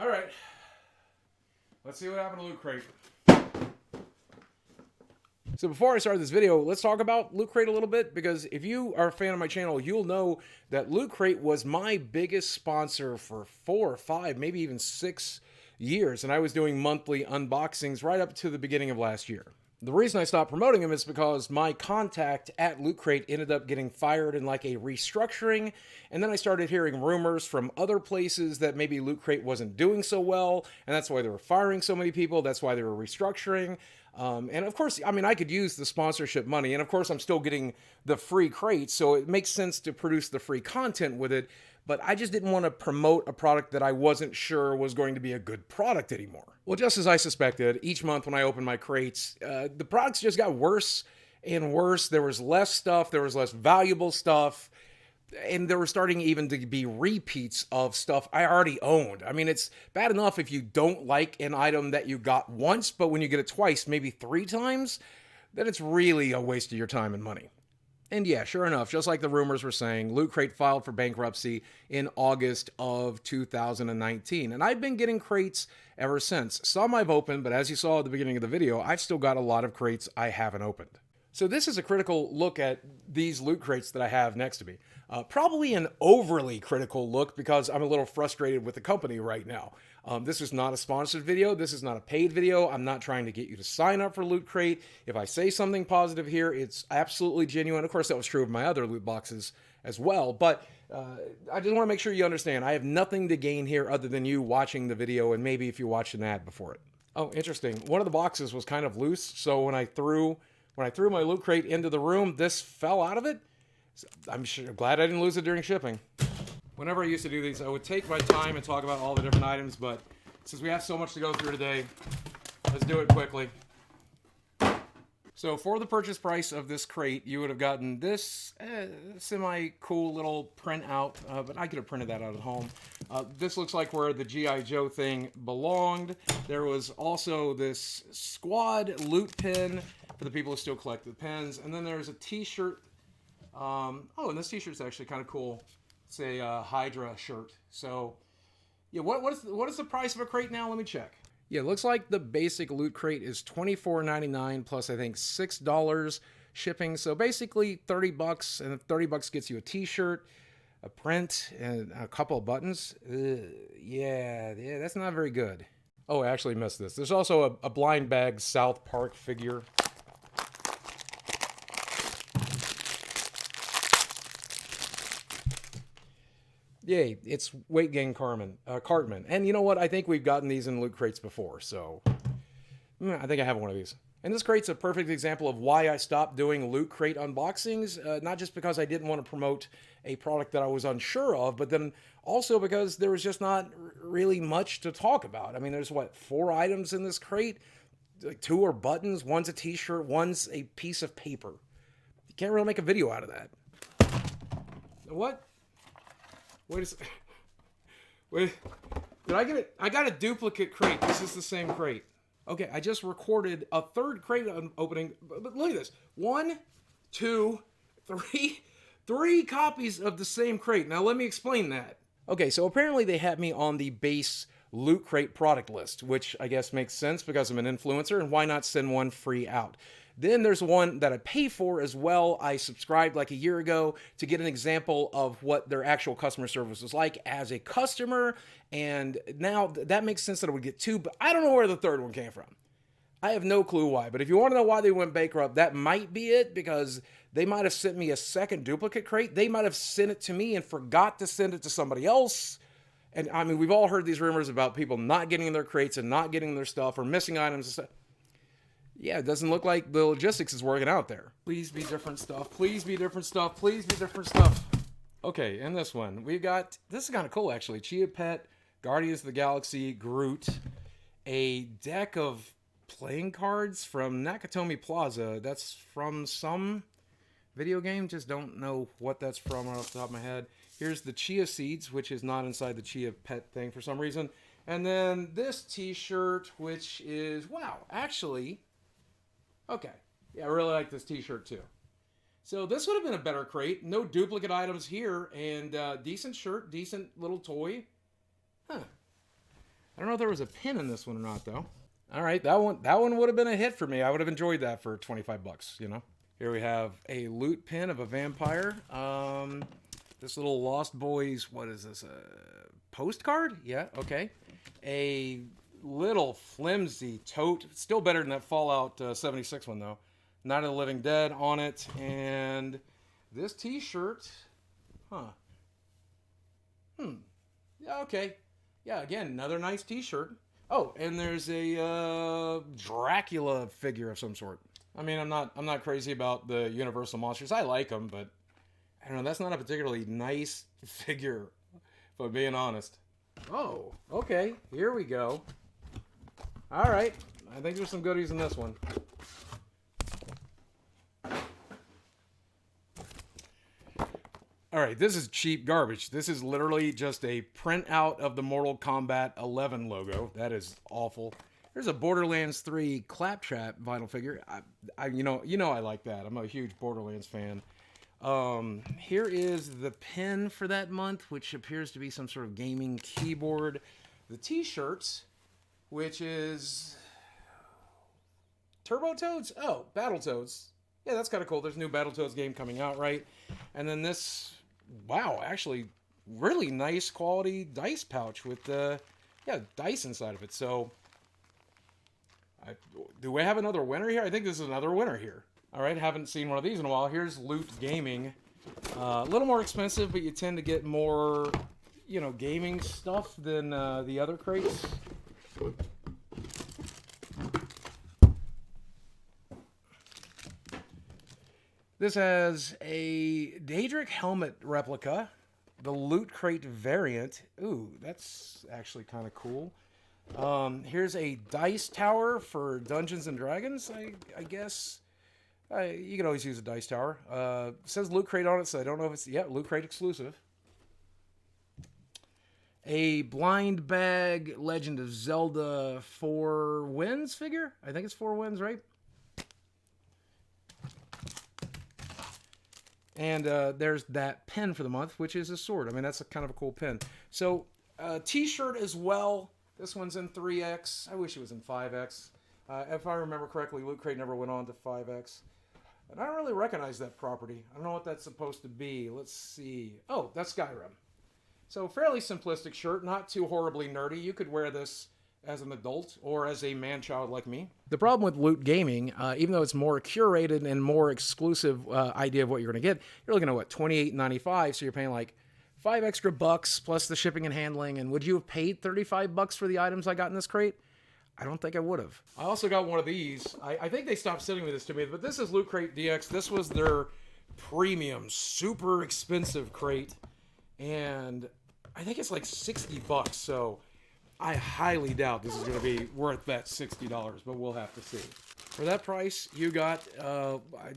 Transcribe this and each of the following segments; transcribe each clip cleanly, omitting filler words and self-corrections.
All right. Let's see what happened to Loot Crate. So before I start this video, let's talk about Loot Crate a little bit, because if you are a fan of my channel, you'll know that Loot Crate was my biggest sponsor for 4 or 5, maybe even 6 years, and I was doing monthly unboxings right up to the beginning of last year. The reason I stopped promoting them is because my contact at Loot Crate ended up getting fired in like a restructuring, and then I started hearing rumors from other places that maybe Loot Crate wasn't doing so well, and that's why they were firing so many people, that's why they were restructuring. And of course, I mean, I could use the sponsorship money, and of course I'm still getting the free crates, so it makes sense to produce the free content with it, but I just didn't want to promote a product that I wasn't sure was going to be a good product anymore. Well, just as I suspected, each month when I opened my crates, the products just got worse and worse. There was less stuff, there was less valuable stuff, and there were starting even to be repeats of stuff I already owned. I mean, it's bad enough if you don't like an item that you got once, but when you get it twice, maybe 3 times, then it's really a waste of your time and money. And yeah, sure enough, just like the rumors were saying, Loot Crate filed for bankruptcy in August of 2019. And I've been getting crates ever since. Some I've opened, but as you saw at the beginning of the video, I've still got a lot of crates I haven't opened. So this is a critical look at these Loot Crates that I have next to me. Probably an overly critical look because I'm a little frustrated with the company right now. This is not a sponsored video. This is not a paid video. I'm not trying to get you to sign up for Loot Crate. If I say something positive here, it's absolutely genuine. Of course, that was true of my other loot boxes as well. But I just want to make sure you understand, I have nothing to gain here other than you watching the video and maybe if you watched an ad before it. Oh, interesting. One of the boxes was kind of loose, so when I threw my Loot Crate into the room, this fell out of it. I'm glad I didn't lose it during shipping. Whenever I used to do these, I would take my time and talk about all the different items, but since we have so much to go through today, let's do it quickly. So for the purchase price of this crate, you would have gotten this semi-cool little printout, but I could have printed that out at home. This looks like where the G.I. Joe thing belonged. There was also this squad loot pin for the people who still collect the pins, and then there's a t-shirt. And this t-shirt's actually kind of cool. It's a Hydra shirt. So, yeah, what is the price of a crate now? Let me check. Yeah, it looks like the basic Loot Crate is $24.99 plus I think $6 shipping. So basically $30, and $30 gets you a t-shirt, a print, and a couple of buttons. Yeah, that's not very good. Oh, I actually missed this. There's also a blind bag South Park figure. Yay, it's Weight Gain Cartman. And you know what? I think we've gotten these in Loot Crates before, so I think I have one of these. And this crate's a perfect example of why I stopped doing Loot Crate unboxings, not just because I didn't want to promote a product that I was unsure of, but then also because there was just not really much to talk about. I mean, there's, 4 items in this crate? Like 2 are buttons, one's a t-shirt, one's a piece of paper. You can't really make a video out of that. What? Wait a second. Wait. Did I get it? I got a duplicate crate. This is the same crate. Okay, I just recorded a 3rd crate opening. But look at this. 1, 2, 3. 3 copies of the same crate. Now let me explain that. Okay, so apparently they had me on the base Loot Crate product list, which I guess makes sense because I'm an influencer, and why not send one free out? Then there's one that I pay for as well. I subscribed like a year ago to get an example of what their actual customer service was like as a customer. And now that makes sense that I would get 2, but I don't know where the 3rd one came from. I have no clue why, but if you want to know why they went bankrupt, that might be it, because they might have sent me a second duplicate crate. They might have sent it to me and forgot to send it to somebody else. And I mean, we've all heard these rumors about people not getting their crates and not getting their stuff or missing items and stuff. Yeah, it doesn't look like the logistics is working out there. Please be different stuff. Please be different stuff. Please be different stuff. Okay, and this one. We've got, this is kind of cool actually. Chia Pet, Guardians of the Galaxy, Groot, a deck of playing cards from Nakatomi Plaza. That's from some video game. Just don't know what that's from off the top of my head. Here's the Chia Seeds, which is not inside the Chia Pet thing for some reason. And then this t-shirt, which is, wow, actually... Okay, yeah, I really like this t-shirt too. So this would have been a better crate. No duplicate items here, and decent shirt, decent little toy. Huh. I don't know if there was a pin in this one or not, though. All right, that one would have been a hit for me. I would have enjoyed that for 25 bucks, you know. Here we have a loot pin of a vampire. This little Lost Boys, what is this? A postcard? Yeah, okay. A little flimsy tote. Still better than that Fallout 76 one, though. Night of the Living Dead on it. And this t-shirt. Huh. Yeah, okay. Yeah, again, another nice t-shirt. Oh, and there's a Dracula figure of some sort. I mean, I'm not crazy about the Universal monsters. I like them, but I don't know. That's not a particularly nice figure, if I'm being honest. Oh, okay. Here we go. All right. I think there's some goodies in this one. All right, this is cheap garbage. This is literally just a printout of the Mortal Kombat 11 logo. That is awful. There's a Borderlands 3 Claptrap vinyl figure. You know I like that. I'm a huge Borderlands fan. Here is the pin for that month, which appears to be some sort of gaming keyboard. The t-shirts, which is Turbo Toads. Oh, Battletoads. Yeah, that's kind of cool. There's a new Battletoads game coming out, right? And then this, wow, actually really nice quality dice pouch with dice inside of it. So do we have another winner here? I think this is another winner here. All right, haven't seen one of these in a while. Here's Loot Gaming. A little more expensive, but you tend to get more, gaming stuff than the other crates. This has a Daedric helmet replica, the Lootcrate variant. Ooh, that's actually kind of cool. Here's a dice tower for Dungeons and Dragons, I guess. You can always use a dice tower. It says Loot Crate on it, so I don't know if it's... Yeah, Loot Crate exclusive. A blind bag Legend of Zelda 4 Winds figure. I think it's 4 Winds, right? And there's that pin for the month, which is a sword. I mean, that's kind of a cool pin. So, t-shirt as well. This one's in 3X. I wish it was in 5X. If I remember correctly, Loot Crate never went on to 5X. And I don't really recognize that property. I don't know what that's supposed to be. Let's see. Oh, that's Skyrim. So fairly simplistic shirt, not too horribly nerdy. You could wear this as an adult or as a man-child like me. The problem with Loot Gaming, even though it's more curated and more exclusive idea of what you're going to get, you're looking at, what, $28.95, so you're paying like $5 extra plus the shipping and handling. And would you have paid $35 for the items I got in this crate? I don't think I would have. I also got one of these. I think they stopped sending me this to me, but this is Loot Crate DX. This was their premium, super expensive crate. And I think it's like $60, so I highly doubt this is going to be worth that $60, but we'll have to see. For that price, you got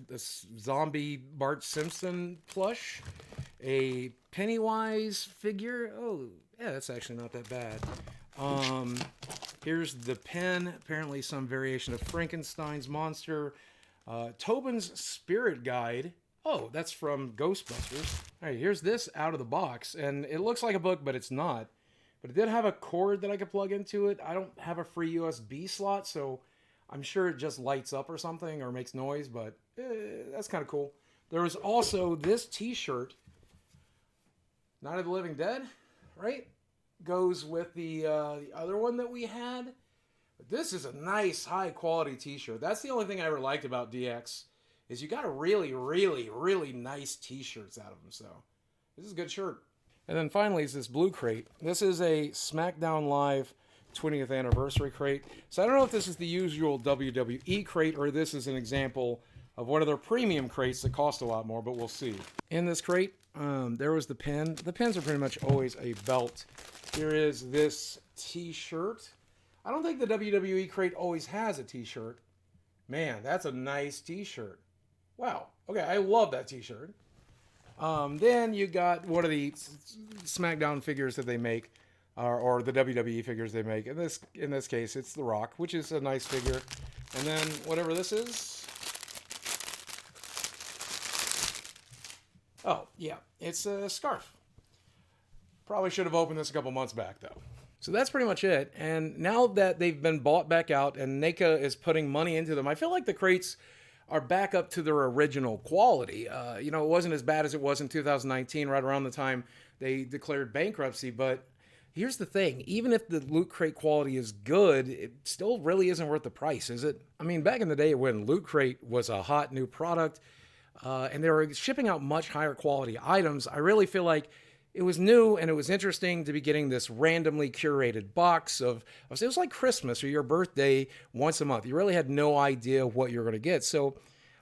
this zombie Bart Simpson plush, a Pennywise figure. Oh, yeah, that's actually not that bad. Here's the pen, apparently some variation of Frankenstein's monster. Tobin's Spirit Guide. Oh, that's from Ghostbusters. All right, here's this out of the box, and it looks like a book, but it's not. But it did have a cord that I could plug into it. I don't have a free USB slot, so I'm sure it just lights up or something or makes noise, but that's kind of cool. There was also this t-shirt, Night of the Living Dead, right? Goes with the other one that we had. But this is a nice, high-quality t-shirt. That's the only thing I ever liked about DX, is you got a really, really, really nice t-shirts out of them, so this is a good shirt. And then finally is this blue crate. This is a Smackdown Live 20th anniversary crate. So I don't know if this is the usual WWE crate or this is an example of one of their premium crates that cost a lot more, but we'll see. In this crate, there was the pin. The pins are pretty much always a belt. Here is this t-shirt. I don't think the WWE crate always has a t-shirt. Man, that's a nice t-shirt. Wow. Okay, I love that t-shirt. Then you got one of the Smackdown figures that they make, or the WWE figures they make. In this case, it's The Rock, which is a nice figure. And then whatever this is. Oh, yeah, it's a scarf. Probably should have opened this a couple months back, though. So that's pretty much it. And now that they've been bought back out and NECA is putting money into them, I feel like the crates are back up to their original quality. You know, it wasn't as bad as it was in 2019, right around the time they declared bankruptcy. But here's the thing, even if the Loot Crate quality is good, it still really isn't worth the price, is it? I mean, back in the day when Loot Crate was a hot new product and they were shipping out much higher quality items, I really feel like it was new and it was interesting to be getting this randomly curated box of it was like Christmas or your birthday once a month. You really had no idea what you're going to get. So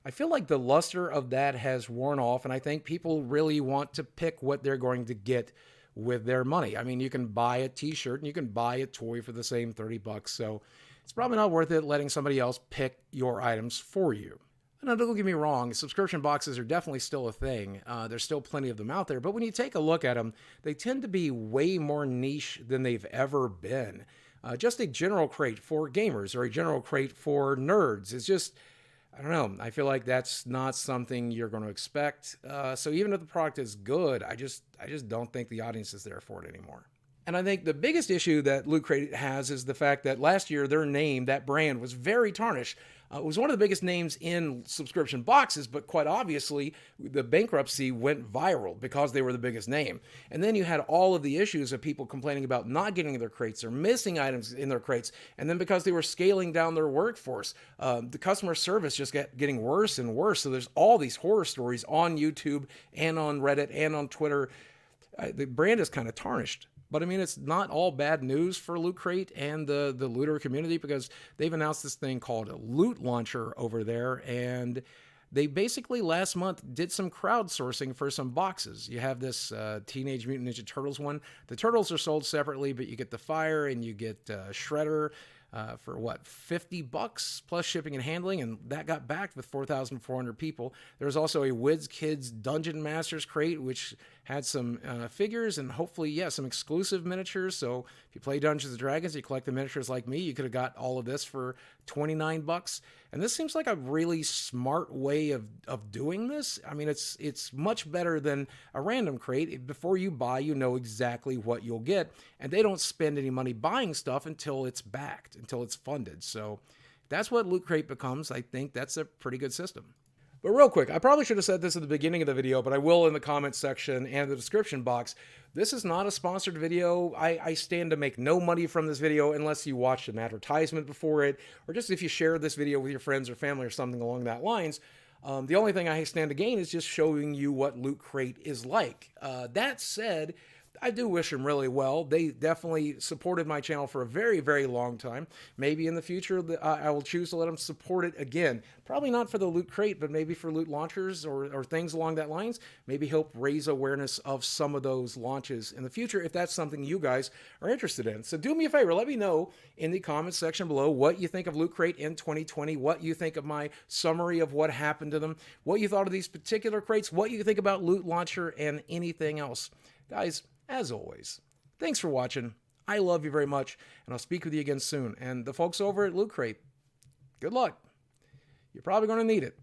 I feel like the luster of that has worn off, and I think people really want to pick what they're going to get with their money. I mean, you can buy a t-shirt and you can buy a toy for the same $30. So it's probably not worth it letting somebody else pick your items for you. Now, don't get me wrong, subscription boxes are definitely still a thing. There's still plenty of them out there, but when you take a look at them, they tend to be way more niche than they've ever been. Just a general crate for gamers or a general crate for nerds is just, I don't know, I feel like that's not something you're going to expect. So even if the product is good, I just don't think the audience is there for it anymore. And I think the biggest issue that Loot Crate has is the fact that last year their name, that brand, was very tarnished. It was one of the biggest names in subscription boxes, but quite obviously the bankruptcy went viral because they were the biggest name. And then you had all of the issues of people complaining about not getting their crates or missing items in their crates. And then because they were scaling down their workforce, the customer service just getting worse and worse. So there's all these horror stories on YouTube and on Reddit and on Twitter. The brand is kind of tarnished. But I mean, it's not all bad news for Loot Crate and the looter community, because they've announced this thing called a Loot Launcher over there. And they basically last month did some crowdsourcing for some boxes. You have this Teenage Mutant Ninja Turtles one. The Turtles are sold separately, but you get the Fire and you get Shredder for what, $50 plus shipping and handling, and that got backed with 4,400 people. There's also a Wiz Kids Dungeon Masters crate, which had some figures and hopefully, yeah, some exclusive miniatures. So if you play Dungeons and Dragons, you collect the miniatures like me, you could have got all of this for $29. And this seems like a really smart way of doing this. I mean, it's much better than a random crate. Before you buy, you know exactly what you'll get, and they don't spend any money buying stuff until it's backed, until it's funded. So that's what Loot Crate becomes. I think that's a pretty good system. But real quick, I probably should have said this at the beginning of the video, but I will in the comments section and the description box. This is not a sponsored video. I stand to make no money from this video unless you watched an advertisement before it, or just if you share this video with your friends or family or something along that lines. The only thing I stand to gain is just showing you what Loot Crate is like. That said, I do wish them really well. They definitely supported my channel for a very, very long time. Maybe in the future, I will choose to let them support it again. Probably not for the Loot Crate, but maybe for loot launchers or things along that lines. Maybe help raise awareness of some of those launches in the future if that's something you guys are interested in. So do me a favor, let me know in the comments section below what you think of Loot Crate in 2020, what you think of my summary of what happened to them, what you thought of these particular crates, what you think about Loot Launcher, and anything else. Guys, as always, thanks for watching. I love you very much, and I'll speak with you again soon. And the folks over at Loot Crate, good luck. You're probably going to need it.